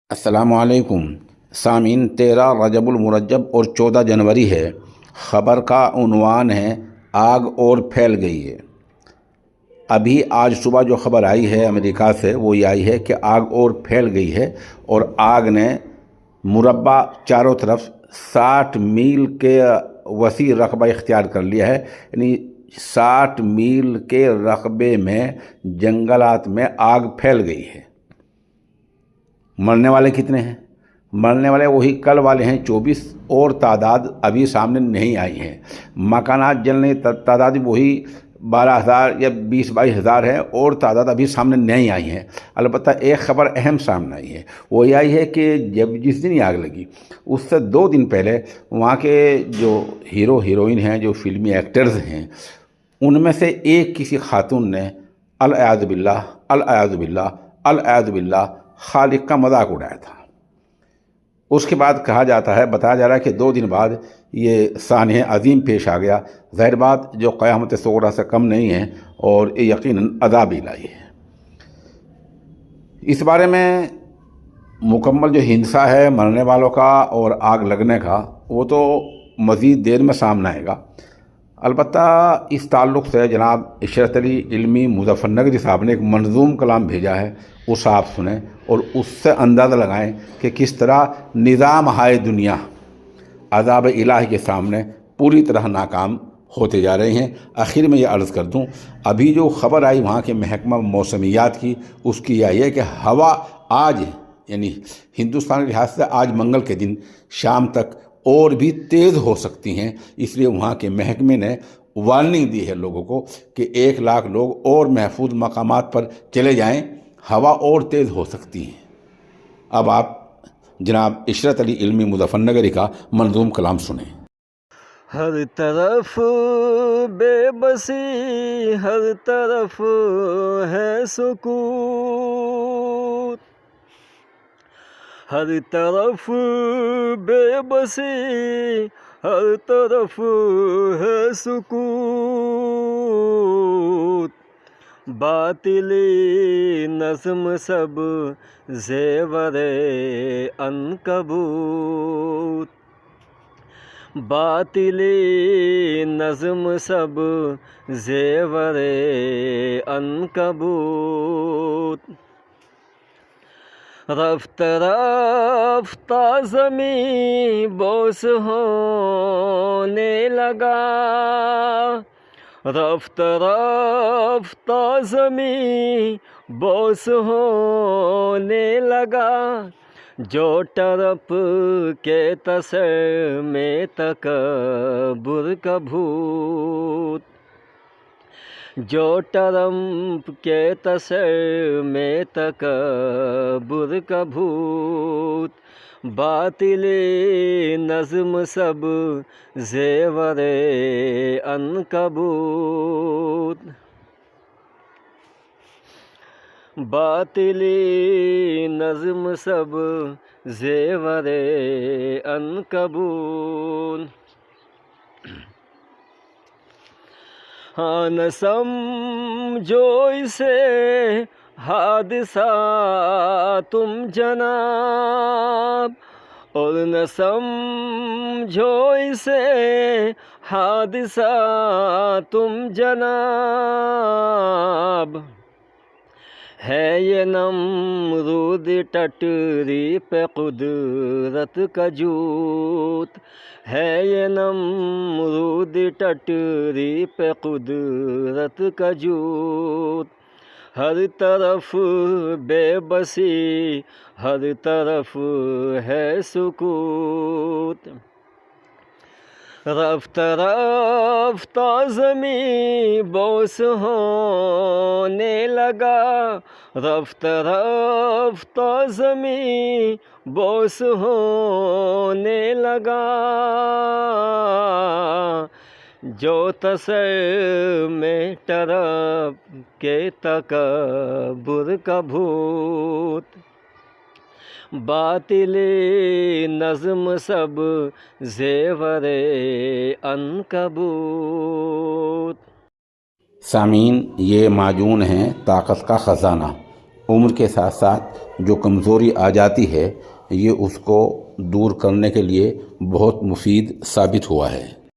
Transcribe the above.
السلام علیکم سامعین، 13 رجب المرجب اور 14 جنوری ہے۔ خبر کا عنوان ہے آگ اور پھیل گئی ہے۔ ابھی آج صبح جو خبر آئی ہے امریکہ سے وہ یہ آئی ہے کہ آگ اور پھیل گئی ہے اور آگ نے مربع چاروں طرف 60 میل کے وسیع رقبہ اختیار کر لیا ہے، یعنی 60 میل کے رقبے میں جنگلات میں آگ پھیل گئی ہے۔ مرنے والے کتنے ہیں؟ مرنے والے وہی کل والے ہیں 24، اور تعداد ابھی سامنے نہیں آئی ہے۔ مکانات جلنے تعداد وہی 12,000 یا 20-22 ہزار ہے، اور تعداد ابھی سامنے نہیں آئی ہے۔ البتہ ایک خبر اہم سامنے آئی ہے، وہ یہ آئی ہے کہ جس دن یہ آگ لگی اس سے 2 دن پہلے وہاں کے جو ہیرو ہیروئن ہیں، جو فلمی ایکٹرز ہیں، ان میں سے ایک کسی خاتون نے العیاذ باللہ العیاذ باللہ العیاذ باللہ خالق کا مذاق اڑایا تھا۔ اس کے بعد کہا جاتا ہے، بتایا جا رہا ہے کہ 2 دن بعد یہ سانحہ عظیم پیش آ گیا۔ ظاہر بات جو قیامت صغریٰ سے کم نہیں ہے، اور یقیناً عذاب الہی ہے۔ اس بارے میں مکمل جو ہندسہ ہے مرنے والوں کا اور آگ لگنے کا، وہ تو مزید دیر میں سامنے آئے گا۔ البتہ اس تعلق سے جناب عشرت علی علمی مظفرنگری صاحب نے ایک منظوم کلام بھیجا ہے، اس آپ سنیں اور اس سے اندازہ لگائیں کہ کس طرح نظام ہائے دنیا عذاب الہی کے سامنے پوری طرح ناکام ہوتے جا رہے ہیں۔ آخر میں یہ عرض کر دوں، ابھی جو خبر آئی وہاں کے محکمہ موسمیات کی، اس کی یہ ہے کہ ہوا آج یعنی ہندوستان کے لحاظ سے آج منگل کے دن شام تک اور بھی تیز ہو سکتی ہیں۔ اس لیے وہاں کے محکمے نے وارننگ دی ہے لوگوں کو کہ 1 لاکھ لوگ اور محفوظ مقامات پر چلے جائیں، ہوا اور تیز ہو سکتی ہے۔ اب آپ جناب عشرت علی علمی مظفرنگری کا منظوم کلام سنیں۔ ہر طرف بے بسی، ہر طرف ہے سکوت، ہر طرف بے بسی، ہر طرف ہے سکوت، باطلی نظم سب زیور عنکبوت، باطلی نظم سب زیور عنکبوت، رفتہ رفتہ زمین بوس ہونے لگا، رفتہ رفتہ زمین بوس ہونے لگا، جو ٹرپ کے تسر میں تکبر کا بھوت، جو ٹرمپ کے تسر میں تکبر کا بھوت، باطلی نظم سب زیور عنکبوت، باطلی نظم سب زیور عنکبوت، ہاں نہ سمجھو اسے حادثہ تم جناب، اور نہ سمجھو اسے حادثہ تم جناب، ہے یہ نمرود ٹٹری پہ قدرت کا جوت، ہے یہ نمرود ٹٹری پہ قدرت کا جوت، ہر طرف بے بسی، ہر طرف ہے سکوت، رفتہ رفتہ زمین بوس ہونے لگا، رفتہ رفتہ زمین بوس ہونے لگا، جو تسر میں ٹرپ کے تکبر کا بھوت، باطلی نظم سب زیور عنکبوت۔ سامعین، یہ معجون ہیں طاقت کا خزانہ، عمر کے ساتھ ساتھ جو کمزوری آ جاتی ہے یہ اس کو دور کرنے کے لیے بہت مفید ثابت ہوا ہے۔